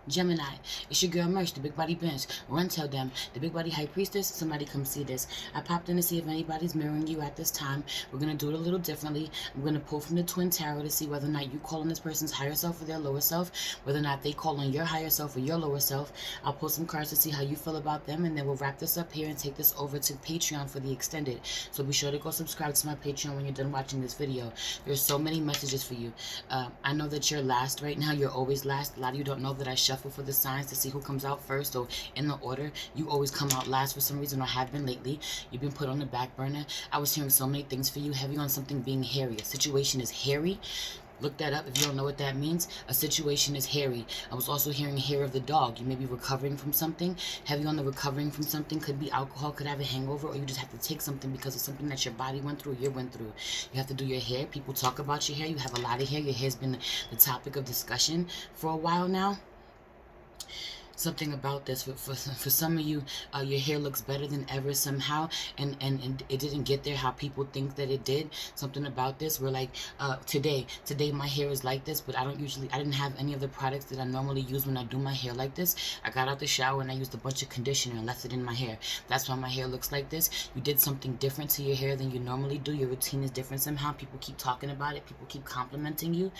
Gemini, it's your girl Merch, the Big Body Bench. Run tell them, the Big Body High Priestess, somebody come see this. I popped in to see if anybody's mirroring you at this time. We're going to do it a little differently. I'm going to pull from the Twin Tarot to see whether or not you call on this person's higher self or their lower self, whether or not they call on your higher self or your lower self. I'll pull some cards to see how you feel about them, and then we'll wrap this up here and take this over to Patreon for the extended. So be sure to go subscribe to my Patreon when you're done watching this video. There's so many messages for you. I know that you're last right now. You're always last. A lot of you don't know that I shuffle for the signs to see who comes out first, so in the order. You always come out last for some reason, or have been lately. You've been put on the back burner. I was hearing so many things for you. Heavy on something being hairy. A situation is hairy. Look that up if you don't know what that means. A situation is hairy. I was also hearing hair of the dog. You may be recovering from something. Heavy on the recovering from something. Could be alcohol, could have a hangover, or you just have to take something because of something that your body went through, you went through. You have to do your hair. People talk about your hair. You have a lot of hair. Your hair's been the topic of discussion for a while now. Something about this for some of you, your hair looks better than ever somehow, and it didn't get there how people think that it did. Something about this, we're like, today my hair is like this, but I didn't have any of the products that I normally use when I do my hair like this. I got out the shower and I used a bunch of conditioner and left it in my hair. That's why my hair looks like this. You did something different to your hair than you normally do. Your routine is different somehow. People keep talking about it. People keep complimenting you.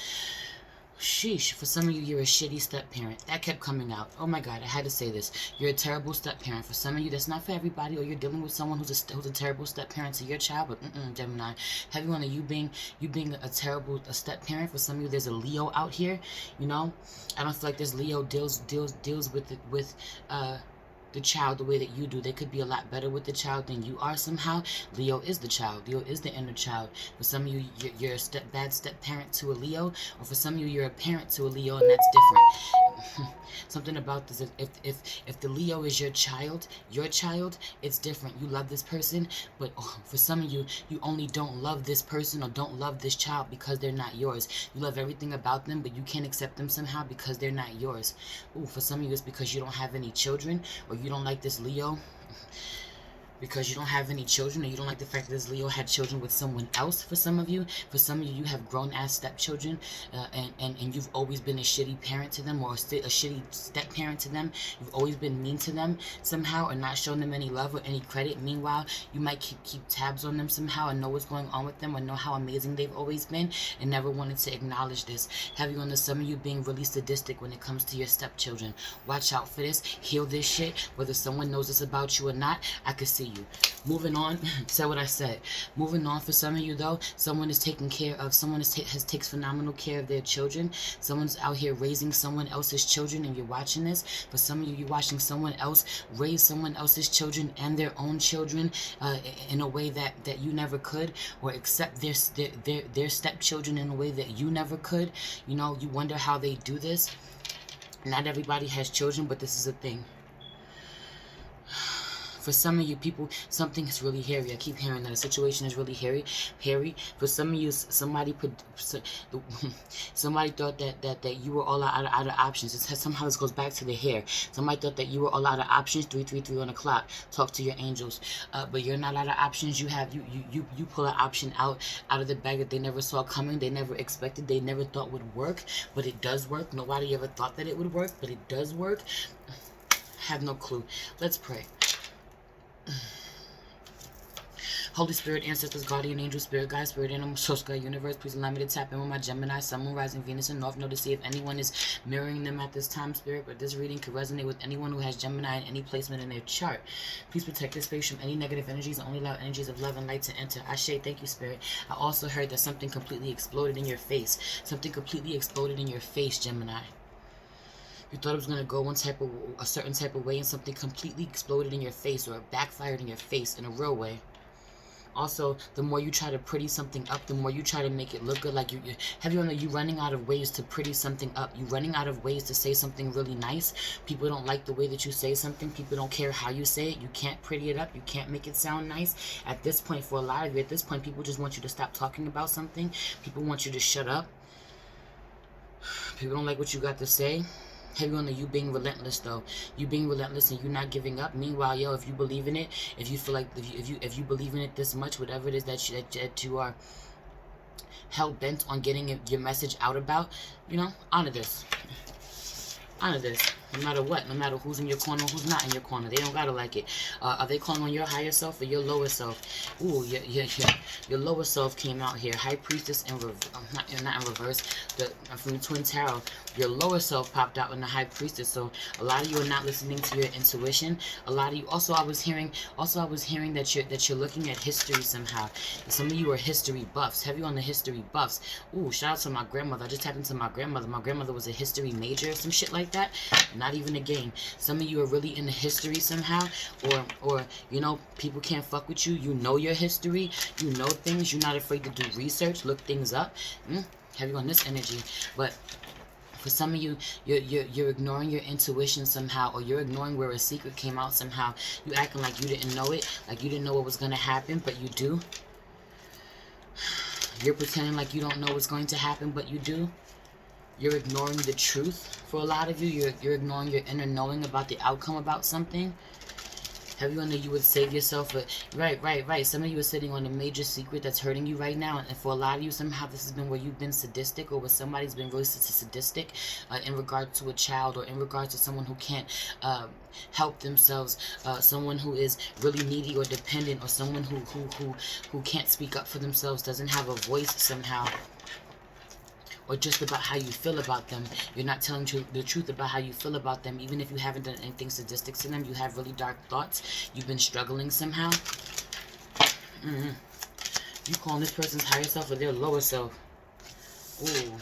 Sheesh, for some of you, you're a shitty step-parent. That kept coming out. Oh my God, I had to say this. You're a terrible step-parent. For some of you, that's not for everybody, or you're dealing with someone who's a terrible step-parent to your child, but Gemini. Heavy on you being a terrible step-parent. For some of you, there's a Leo out here, you know? I don't feel like this Leo deals with the child the way that you do. They could be a lot better with the child than you are somehow. Leo is the child. Leo is the inner child. For some of you, you're a bad step parent to a Leo, or for some of you, you're a parent to a Leo, and that's different. Something about this, if the Leo is your child, it's different. You love this person, but for some of you, you only don't love this person or don't love this child because they're not yours. You love everything about them, but you can't accept them somehow because they're not yours. Ooh, for some of you, it's because you don't have any children, or you don't like this Leo because you don't have any children, or you don't like the fact that this Leo had children with someone else. For some of you, you have grown-ass stepchildren, and you've always been a shitty parent to them, or a shitty step-parent to them. You've always been mean to them somehow, or not shown them any love or any credit. Meanwhile, you might keep tabs on them somehow and know what's going on with them, or know how amazing they've always been, and never wanted to acknowledge this. Have you on some of you being really sadistic when it comes to your stepchildren. Watch out for this. Heal this shit. Whether someone knows this about you or not, I could see you. Moving on, said what I said. Moving on, for some of you though, someone is taking care of, takes phenomenal care of their children. Someone's out here raising someone else's children, and you're watching this. For some of you, you're watching someone else raise someone else's children and their own children in a way that you never could, or accept their stepchildren in a way that you never could. You know, you wonder how they do this. Not everybody has children, but this is a thing. For some of you people, something is really hairy. I keep hearing that a situation is really hairy. For some of you, somebody thought that you were all out of options. Somehow this goes back to the hair. Somebody thought that you were all out of options. 333 on the clock. Talk to your angels. But you're not out of options. You pull an option out of the bag that they never saw coming. They never expected. They never thought would work. But it does work. Nobody ever thought that it would work, but it does work. Have no clue. Let's pray. Holy Spirit, ancestors, guardian angel, spirit guide, spirit animal, source God, universe, please allow me to tap in with my Gemini, Sun, Moon, Rising, Venus, and North Node to see if anyone is mirroring them at this time, Spirit. But this reading could resonate with anyone who has Gemini in any placement in their chart. Please protect this space from any negative energies and only allow energies of love and light to enter. Ashe, thank you, Spirit. I also heard that something completely exploded in your face. Something completely exploded in your face, Gemini. You thought it was going to go a certain type of way, and something completely exploded in your face, or it backfired in your face in a real way. Also, the more you try to pretty something up, the more you try to make it look good. Like you running out of ways to pretty something up. You running out of ways to say something really nice. People don't like the way that you say something. People don't care how you say it. You can't pretty it up. You can't make it sound nice. At this point, for a lot of you, at this point, people just want you to stop talking about something. People want you to shut up. People don't like what you got to say. Heavy on you being relentless though. You being relentless and you not giving up. Meanwhile, yo, if you believe in it, if you feel like if you believe in it this much, whatever it is that you are hell bent on getting your message out about, you know, honor this. Honor this. No matter what, no matter who's in your corner, who's not in your corner, they don't gotta like it. Are they calling on your higher self or your lower self? Ooh, your lower self came out here. High Priestess in not in reverse. From the Twin Tarot, your lower self popped out in the High Priestess. So a lot of you are not listening to your intuition. A lot of you. Also, I was hearing that you're looking at history somehow. Some of you are history buffs. Heavy on the history buffs. Ooh, shout out to my grandmother. I just tapped into my grandmother. My grandmother was a history major or some shit like that. Not even a game. Some of you are really into history somehow, or you know, people can't fuck with you. You know your history. You know things. You're not afraid to do research, look things up. Heavy on this energy, but for some of you, you're ignoring your intuition somehow, or you're ignoring where a secret came out somehow. You acting like you didn't know it, like you didn't know what was gonna happen, but you do. You're pretending like you don't know what's going to happen, but you do. You're ignoring the truth for a lot of you. You're ignoring your inner knowing about the outcome about something. Have you on that you would save yourself? Right. Some of you are sitting on a major secret that's hurting you right now. And for a lot of you, somehow this has been where you've been sadistic, or where somebody's been really sadistic in regard to a child, or in regards to someone who can't help themselves, someone who is really needy or dependent, or someone who can't speak up for themselves, doesn't have a voice somehow. Or just about how you feel about them. You're not telling the truth about how you feel about them. Even if you haven't done anything sadistic to them, you have really dark thoughts. You've been struggling somehow. You calling this person's higher self or their lower self. Ooh.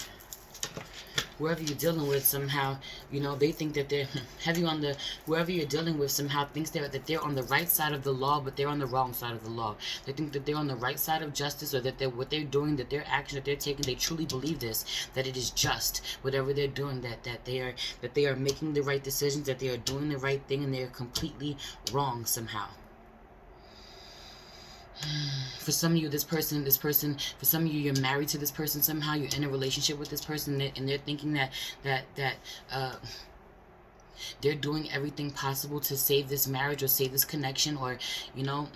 Whoever you're dealing with somehow, you know, they think that they're heavy on the, whoever you're dealing with somehow thinks that they're on the right side of the law, but they're on the wrong side of the law. They think that they're on the right side of justice, or that what they're doing, that their action that they're taking, they truly believe this, that it is just, whatever they're doing, that they are making the right decisions, that they are doing the right thing, and they are completely wrong somehow. For some of you, this person, for some of you, you're married to this person somehow, you're in a relationship with this person, and they're thinking that they're doing everything possible to save this marriage, or save this connection, or, you know,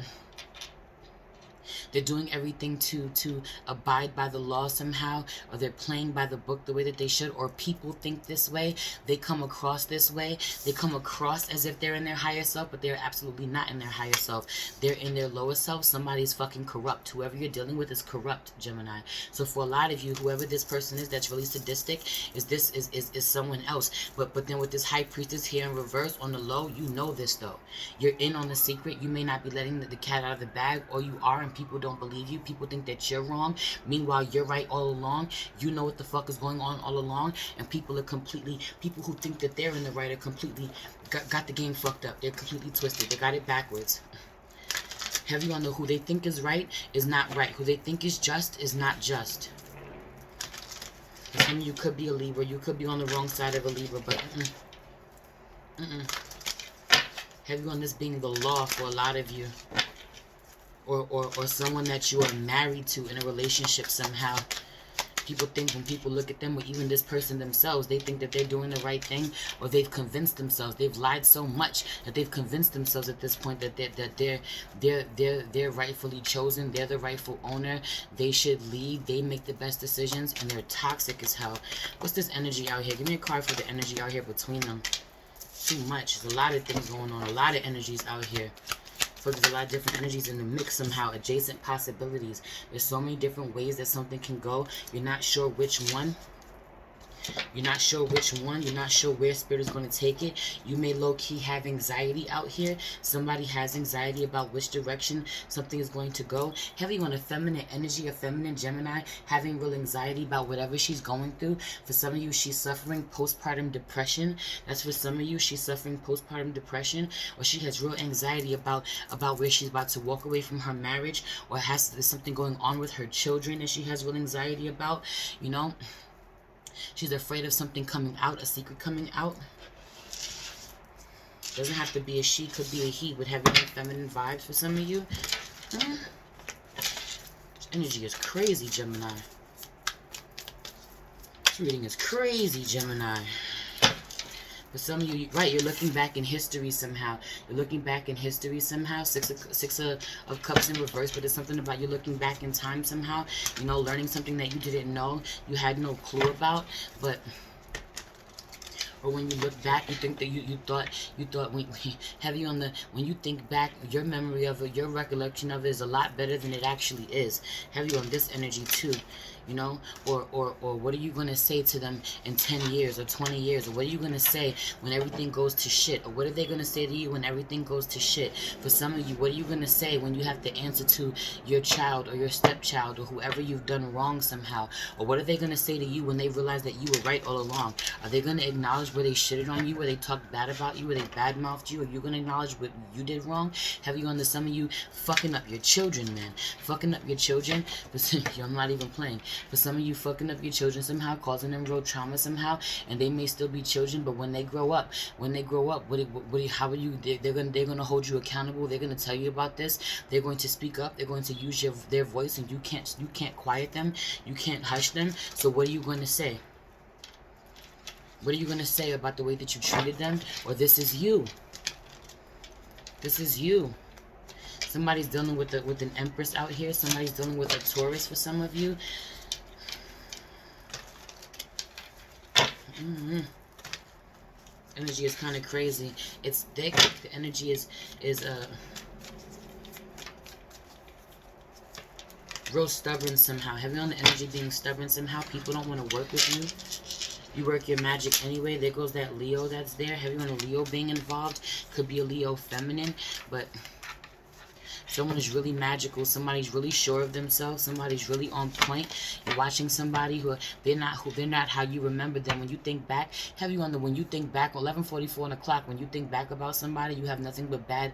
they're doing everything to abide by the law somehow, or they're playing by the book the way that they should, or people think this way, they come across this way, they come across as if they're in their higher self, but they're absolutely not in their higher self. They're in their lower self. Somebody's fucking corrupt. Whoever you're dealing with is corrupt, Gemini. So for a lot of you, whoever this person is that's really sadistic, is someone else. But then with this High Priestess here in reverse on the low, you know this though. You're in on the secret. You may not be letting the cat out of the bag, or you are, and people don't believe you. People think that you're wrong. Meanwhile, you're right all along. You know what the fuck is going on all along, and people who think that they're in the right are completely got the game fucked up. They're completely twisted. They got it backwards. Heavy on the who they think is right is not right. Who they think is just is not just. Some of you could be a Libra. You could be on the wrong side of a Libra, but heavy on this being the law for a lot of you. Or someone that you are married to in a relationship somehow. People think, when people look at them, or even this person themselves, they think that they're doing the right thing, or they've convinced themselves. They've lied so much that they've convinced themselves at this point that they're rightfully chosen. They're the rightful owner. They should lead. They make the best decisions, and they're toxic as hell. What's this energy out here? Give me a card for the energy out here between them. Too much. There's a lot of things going on. A lot of energies out here. So there's a lot of different energies in the mix somehow, adjacent possibilities. There's so many different ways that something can go. You're not sure which one. You're not sure which one. You're not sure where Spirit is going to take it. You may low-key have anxiety out here. Somebody has anxiety about which direction something is going to go. Heavy on a feminine energy, a feminine Gemini, having real anxiety about whatever she's going through. For some of you, she's suffering postpartum depression. That's for some of you, she's suffering postpartum depression. Or she has real anxiety about where she's about to walk away from her marriage. Or there's something going on with her children that she has real anxiety about. You know? She's afraid of something coming out, a secret coming out. Doesn't have to be a she, could be a he, with heavy feminine vibes for some of you. This energy is crazy, Gemini. This reading is crazy, Gemini. For some of you, right, you're looking back in history somehow. You're looking back in history somehow. Six of Cups in reverse, but there's something about you looking back in time somehow. You know, learning something that you didn't know, you had no clue about. But Or when you look back, you think that you thought when have you on the when you think back, your memory of it, your recollection of it is a lot better than it actually is. Have you on this energy too, you know? Or what are you gonna say to them in 10 years or 20 years? Or what are you gonna say when everything goes to shit? Or what are they gonna say to you when everything goes to shit? For some of you, what are you gonna say when you have to answer to your child or your stepchild or whoever you've done wrong somehow? Or what are they gonna say to you when they realize that you were right all along? Are they gonna acknowledge where they shitted on you, where they talked bad about you, where they badmouthed you? Are you gonna acknowledge what you did wrong? Have you on the some of you fucking up your children, man? Fucking up your children. I'm not even playing. For some of you, fucking up your children somehow, causing them real trauma somehow, and they may still be children, but when they grow up, how are you? They're gonna hold you accountable. They're gonna tell you about this. They're going to speak up. They're going to use their voice, and you can't quiet them. You can't hush them. So what are you going to say? What are you going to say about the way that you treated them? Or this is you. This is you. Somebody's dealing with an Empress out here. Somebody's dealing with a Taurus for some of you. Energy is kind of crazy. It's thick. The energy is real stubborn somehow. Heavy on the energy being stubborn somehow. People don't want to work with you. You work your magic anyway. There goes that Leo that's there. Heavy on a Leo being involved. Could be a Leo feminine, but someone is really magical. Somebody's really sure of themselves. Somebody's really on point. You're watching somebody who they're not how you remember them. When you think back, have you on the when you think back 11:44 on the clock. When you think back about somebody, you have nothing but bad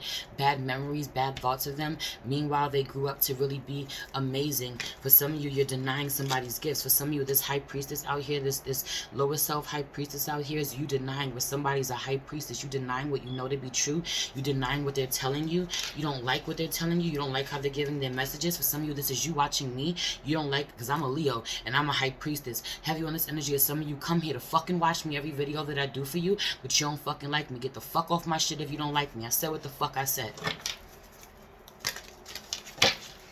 memories, bad thoughts of them. Meanwhile, they grew up to really be amazing. For some of you, you're denying somebody's gifts. For some of you, this high priestess out here, this lower self high priestess out here, is you denying what somebody's a high priestess. You denying what you know to be true. You denying what they're telling you. You don't like what they're telling you. You don't like how they're giving their messages. For some of you, this is you watching me. You don't like, because I'm a Leo and I'm a high priestess. Have you on this energy of some of you come here to fucking watch me every video that I do for you, but you don't fucking like me. Get the fuck off my shit if you don't like me. I said what the fuck I said.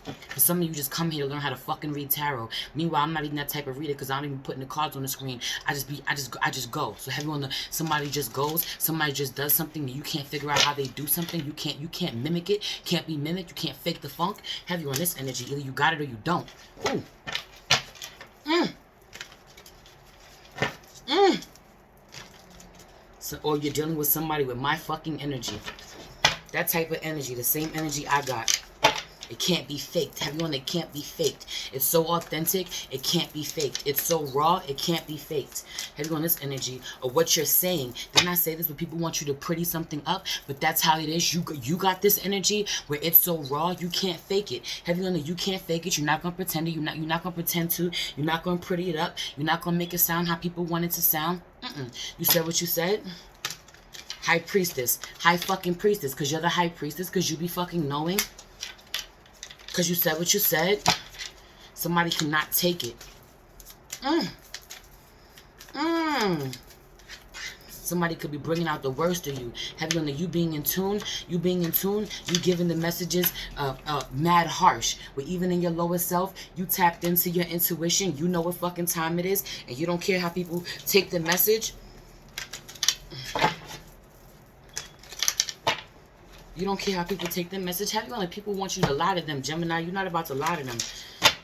For some of you, just come here to learn how to fucking read tarot. Meanwhile, I'm not even that type of reader because I don't even put the cards on the screen. I just go. So have you on the somebody just goes, somebody just does something and you can't figure out how they do something. You can't mimic it. Can't be mimicked. You can't fake the funk. Have you on this energy? Either you got it or you don't. Ooh. So, or you're dealing with somebody with my fucking energy. That type of energy, the same energy I got. It can't be faked. Have you on it can't be faked. It's so authentic, it can't be faked. It's so raw, it can't be faked. Have you on this energy of what you're saying. Didn't I say this, but people want you to pretty something up, but that's how it is. You got this energy where it's so raw, you can't fake it. Have you on the you can't fake it. You're not gonna pretend it. You're not gonna pretend to. You're not gonna pretty it up. You're not gonna make it sound how people want it to sound. You said what you said. High priestess. High fucking priestess. Because you're the high priestess. Because you be fucking knowing. Because you said what you said. Somebody cannot take it. Somebody could be bringing out the worst of you. Have you on the you being in tune? You being in tune. You giving the messages mad harsh. Where even in your lower self, you tapped into your intuition. You know what fucking time it is. And you don't care how people take the message. You don't care how people take the message. Have you on? People want you to lie to them, Gemini. You're not about to lie to them.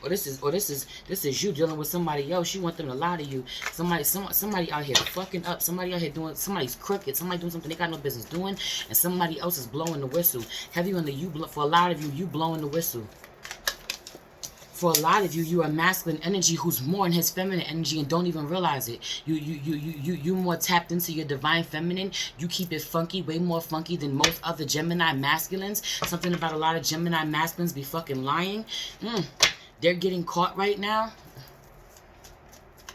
Or this is you dealing with somebody else. You want them to lie to you. Somebody out here fucking up. Somebody out here doing. Somebody's crooked. Somebody doing something they got no business doing, and somebody else is blowing the whistle. Have you on the you? For a lot of you, you blowing the whistle. For a lot of you, you are masculine energy who's more in his feminine energy and don't even realize it. You more tapped into your divine feminine. You keep it funky, way more funky than most other Gemini masculines. Something about a lot of Gemini masculines be fucking lying. They're getting caught right now.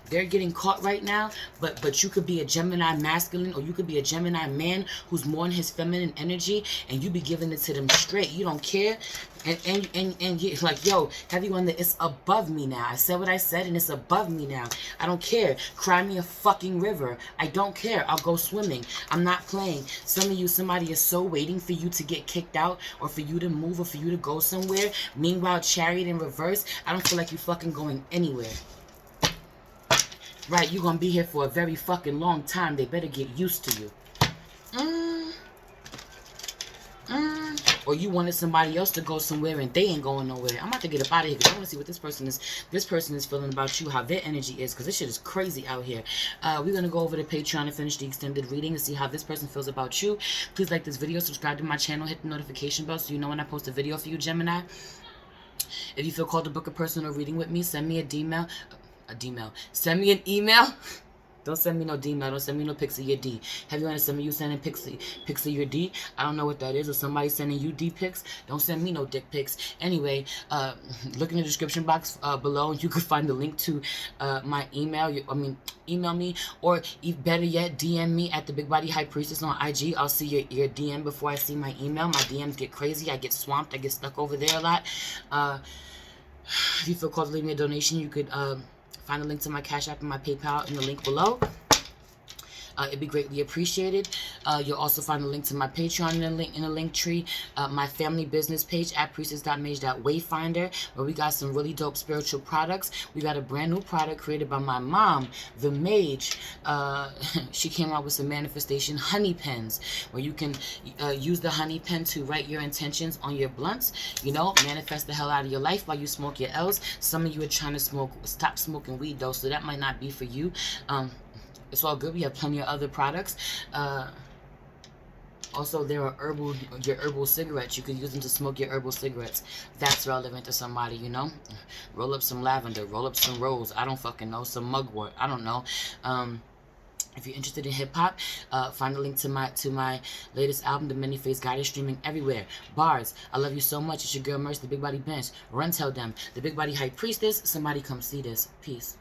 They're getting caught right now, but you could be a Gemini masculine or you could be a Gemini man who's more in his feminine energy and you be giving it to them straight. You don't care. And you're like, yo, have you on the, it's above me now. I said what I said and it's above me now. I don't care. Cry me a fucking river. I don't care. I'll go swimming. I'm not playing. Some of you, somebody is so waiting for you to get kicked out or for you to move or for you to go somewhere. Meanwhile, Chariot in reverse, I don't feel like you fucking going anywhere. Right, you're gonna be here for a very fucking long time. They better get used to you. Or you wanted somebody else to go somewhere and they ain't going nowhere. I'm about to get up out of here because I want to see what this person is feeling about you, how their energy is, because this shit is crazy out here. We're going to go over to Patreon and finish the extended reading and see how this person feels about you. Please like this video, subscribe to my channel, hit the notification bell so you know when I post a video for you, Gemini. If you feel called to book a personal reading with me, send me send me an email. Don't send me no D mail. Don't send me no pics of your D. Have you understood me? You sending pics of your D? I don't know what that is. Or somebody sending you D pics? Don't send me no dick pics. Anyway, look in the description box below. You could find the link to my email. Email me, or better yet, DM me at the Big Body High Priestess on IG. I'll see your DM before I see my email. My DMs get crazy. I get swamped. I get stuck over there a lot. If you feel called to leave me a donation, you could find the link to my Cash App and my PayPal in the link below. It'd be greatly appreciated. You'll also find the link to my Patreon in the link tree, my family business page at priestess.mage.wayfinder, where we got some really dope spiritual products. We got a brand new product created by my mom, the Mage. She came out with some manifestation honey pens, where you can use the honey pen to write your intentions on your blunts. You know, manifest the hell out of your life while you smoke your L's. Some of you are trying to stop smoking weed though, so that might not be for you. It's all good. We have plenty of other products. Also, there are your herbal cigarettes. You can use them to smoke your herbal cigarettes. That's relevant to somebody, you know. Roll up some lavender. Roll up some rose. I don't fucking know. Some mugwort. I don't know. If you're interested in hip-hop, find the link to my latest album, The Many Faced God, is streaming everywhere. Bars, I love you so much. It's your girl Merce, the Big Body Bench. Run tell them, the Big Body High Priestess. Somebody come see this. Peace.